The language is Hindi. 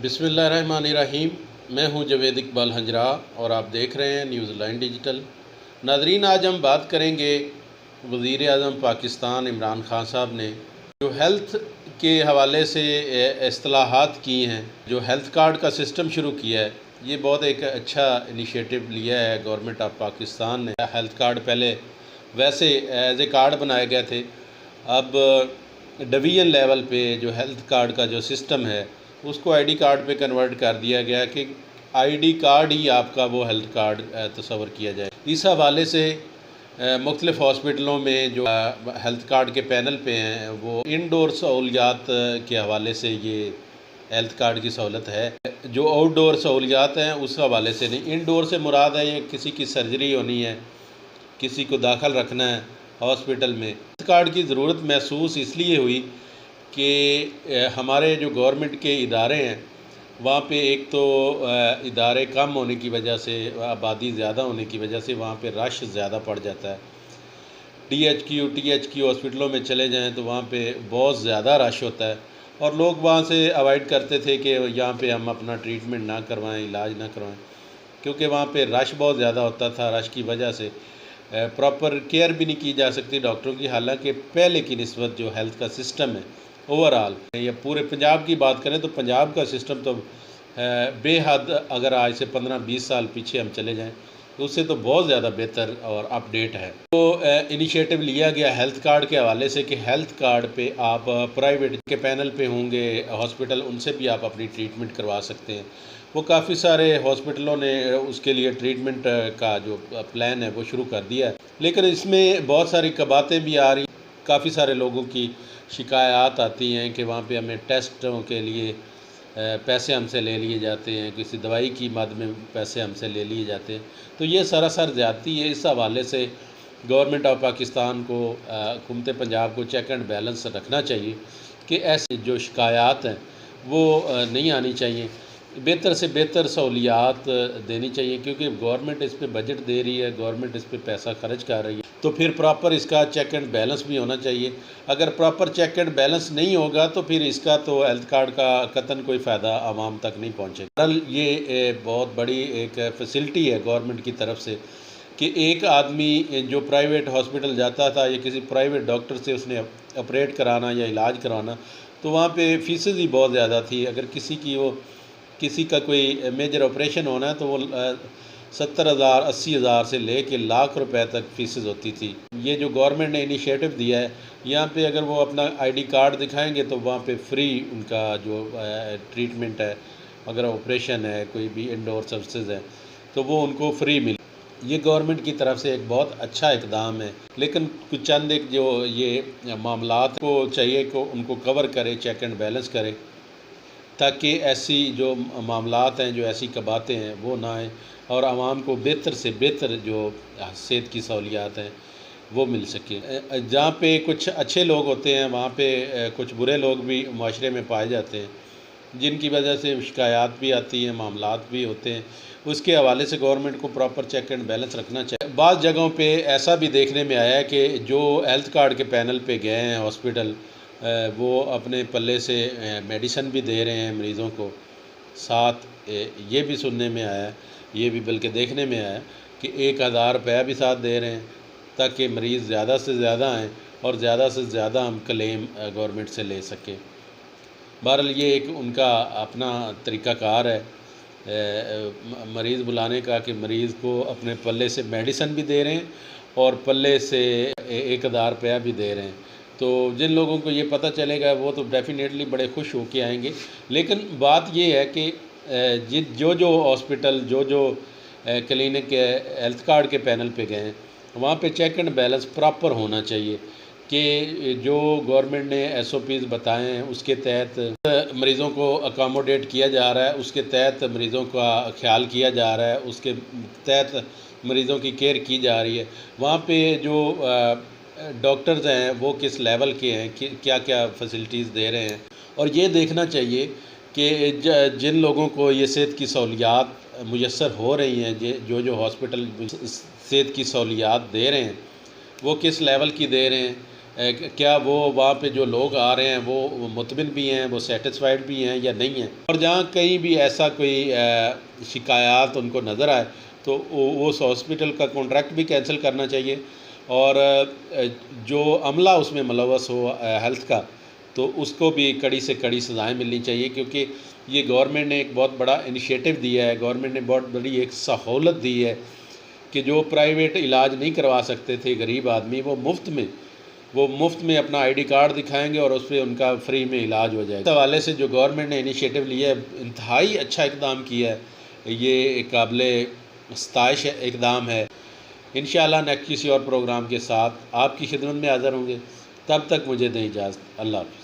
बिस्मिल्लाहिर्रहमानिर्रहीम। मैं हूं जवेद इकबाल हंजरा और आप देख रहे हैं न्यूज़ लाइन डिजिटल। नाजरीन, आज हम बात करेंगे वज़ीर आज़म पाकिस्तान इमरान खान साहब ने जो हेल्थ के हवाले से इस्तिलाहात की हैं, जो हेल्थ कार्ड का सिस्टम शुरू किया है, ये बहुत एक अच्छा इनिशिएटिव लिया है गवर्नमेंट ऑफ पाकिस्तान ने। हेल्थ कार्ड पहले वैसे एज ए कार्ड बनाए गए थे, अब डिवीज़न लेवल पे जो हेल्थ कार्ड का जो सिस्टम है उसको आईडी कार्ड पे कन्वर्ट कर दिया गया कि आईडी कार्ड ही आपका वो हेल्थ कार्ड तस्वर किया जाए। इस हवाले से मुख्तलिफ़ हॉस्पिटलों में जो हेल्थ कार्ड के पैनल पे हैं वो इनडोर सहूलियात के हवाले से ये हेल्थ कार्ड की सहूलत है। जो आउटडोर सहूलियात हैं उस हवाले से नहीं, इनडोर से मुराद है ये किसी की सर्जरी होनी है, किसी को दाखिल रखना है हॉस्पिटल में। हेल्थ कार्ड की ज़रूरत महसूस इसलिए हुई कि हमारे जो गवर्नमेंट के इदारे हैं वहाँ पे एक तो इदारे कम होने की वजह से, आबादी ज़्यादा होने की वजह से वहाँ पे रश ज़्यादा पड़ जाता है। THQ हॉस्पिटलों में चले जाएं तो वहाँ पे बहुत ज़्यादा रश होता है और लोग वहाँ से अवॉइड करते थे कि यहाँ पे हम अपना ट्रीटमेंट ना करवाएं, इलाज ना करवाएं, क्योंकि वहाँ पे रश बहुत ज़्यादा होता था। रश की वजह से प्रॉपर केयर भी नहीं की जा सकती डॉक्टरों की। हालांकि पहले की निस्बत जो हेल्थ का सिस्टम है ओवरऑल, या पूरे पंजाब की बात करें तो पंजाब का सिस्टम तो बेहद, अगर आज से 15-20 साल पीछे हम चले जाएं तो उससे तो बहुत ज़्यादा बेहतर और अपडेट है। तो इनिशिएटिव लिया गया हेल्थ कार्ड के हवाले से कि हेल्थ कार्ड पे आप प्राइवेट के पैनल पे होंगे हॉस्पिटल, उनसे भी आप अपनी ट्रीटमेंट करवा सकते हैं। वो काफ़ी सारे हॉस्पिटलों ने उसके लिए ट्रीटमेंट का जो प्लान है वो शुरू कर दिया है, लेकिन इसमें बहुत सारी कबातें भी आ रही। काफ़ी सारे लोगों की शिकायत आती हैं कि वहाँ पे हमें टेस्टों के लिए पैसे हमसे ले लिए जाते हैं, किसी दवाई की मद में पैसे हमसे ले लिए जाते हैं। तो ये सरासर ज़्यादती है। इस हवाले से गवर्नमेंट ऑफ पाकिस्तान को, हुकूमत पंजाब को चेक एंड बैलेंस रखना चाहिए कि ऐसी जो शिकायत हैं वो नहीं आनी चाहिए। बेहतर से बेहतर सहूलियात देनी चाहिए, क्योंकि गवर्नमेंट इस पे बजट दे रही है, गवर्नमेंट इस पे पैसा खर्च कर रही है, तो फिर प्रॉपर इसका चेक एंड बैलेंस भी होना चाहिए। अगर प्रॉपर चेक एंड बैलेंस नहीं होगा तो फिर इसका तो हेल्थ कार्ड का कतन कोई फ़ायदा आवाम तक नहीं पहुँचेगा। बहरहाल ये बहुत बड़ी एक फैसिलिटी है गवर्नमेंट की तरफ से कि एक आदमी जो प्राइवेट हॉस्पिटल जाता था या किसी प्राइवेट डॉक्टर से उसने ऑपरेट कराना या इलाज करवाना, तो वहाँ पे फ़ीसें ही बहुत ज़्यादा थी। अगर किसी का कोई मेजर ऑपरेशन होना है तो वो 70,000 80,000 से ले कर लाख रुपए तक फ़ीसेस होती थी। ये जो गवर्नमेंट ने इनिशिएटिव दिया है, यहाँ पे अगर वो अपना आईडी कार्ड दिखाएंगे तो वहाँ पे फ्री उनका जो ट्रीटमेंट है, अगर ऑपरेशन है, कोई भी इंडोर सर्विसेज है, तो वो उनको फ्री मिले। ये गवर्नमेंट की तरफ से एक बहुत अच्छा इकदाम है, लेकिन कुछ चंद एक जो ये मामलात को चाहिए को उनको कवर करे, चेक एंड बैलेंस करे, ताकि ऐसी जो मामलात हैं, जो ऐसी कबातें हैं वो ना आएँ और आवाम को बेहतर से बेहतर जो सेहत की सहूलियात हैं वो मिल सके। जहाँ पे कुछ अच्छे लोग होते हैं वहाँ पे कुछ बुरे लोग भी माशरे में पाए जाते हैं, जिनकी वजह से शिकायत भी आती हैं, मामलात भी होते हैं। उसके हवाले से गवर्नमेंट को प्रॉपर चेक एंड बैलेंस रखना चाहिए। बाज़ जगहों पे ऐसा भी देखने में आया है कि जो हेल्थ कार्ड के पैनल पे गए हैं हॉस्पिटल, वो अपने पल्ले से मेडिसिन भी दे रहे हैं मरीज़ों को, साथ ये भी सुनने में आया है, ये भी बल्कि देखने में आया कि 1000 रुपया भी साथ दे रहे हैं ताकि मरीज़ ज़्यादा से ज़्यादा आएँ और ज़्यादा से ज़्यादा हम क्लेम गवर्नमेंट से ले सकें। बहरहाल ये एक उनका अपना तरीक़ाकार है मरीज़ बुलाने का कि मरीज़ को अपने पल्ले से मेडिसिन भी दे रहे हैं और पल्ले से 1000 रुपया भी दे रहे हैं। तो जिन लोगों को ये पता चलेगा वो तो डेफ़िनेटली बड़े खुश होके आएंगे। लेकिन बात ये है कि जो हॉस्पिटल, जो क्लिनिक हेल्थ कार्ड के पैनल पे गए हैं वहाँ पे चेक एंड बैलेंस प्रॉपर होना चाहिए कि जो गवर्नमेंट ने SOPs बताए हैं उसके तहत मरीज़ों को अकोमोडेट किया जा रहा है, उसके तहत मरीज़ों का ख्याल किया जा रहा है, उसके तहत मरीज़ों की केयर की जा रही है। वहाँ पे जो डॉक्टर्स हैं वो किस लेवल के हैं, क्या क्या फैसिलिटीज़ दे रहे हैं, और ये देखना चाहिए कि जिन लोगों को ये सेहत की सहूलियात मुयस्सर हो रही हैं, जो हॉस्पिटल सेहत की सहूलियात दे रहे हैं वो किस लेवल की दे रहे हैं, क्या वो वहाँ पे जो लोग आ रहे हैं वो मुतमिन भी हैं, वो सेटिस्फाइड भी हैं या नहीं हैं। और जहाँ कहीं भी ऐसा कोई शिकायत उनको नज़र आए तो उस हॉस्पिटल का कॉन्ट्रैक्ट भी कैंसिल करना चाहिए। और जो अमला उसमें मुलव्वस हो हेल्थ का, तो उसको भी कड़ी से कड़ी सज़ाएँ मिलनी चाहिए, क्योंकि ये गवर्नमेंट ने एक बहुत बड़ा इनिशिएटिव दिया है, गवर्नमेंट ने बहुत बड़ी एक सहूलत दी है कि जो प्राइवेट इलाज नहीं करवा सकते थे गरीब आदमी, वो मुफ्त में अपना आईडी कार्ड दिखाएंगे और उस पर उनका फ्री में इलाज हो जाएगा। इस हवाले से जो गवर्नमेंट ने इनिशिएटिव लिया है, इंतहाई अच्छा इकदाम किया है, ये काबिल सताइश इकदाम है। इंशाअल्लाह नेक्स्ट किसी और प्रोग्राम के साथ आपकी खिदमत में हाज़िर होंगे। तब तक मुझे दें इजाज़त। अल्लाह हाफ़िज़।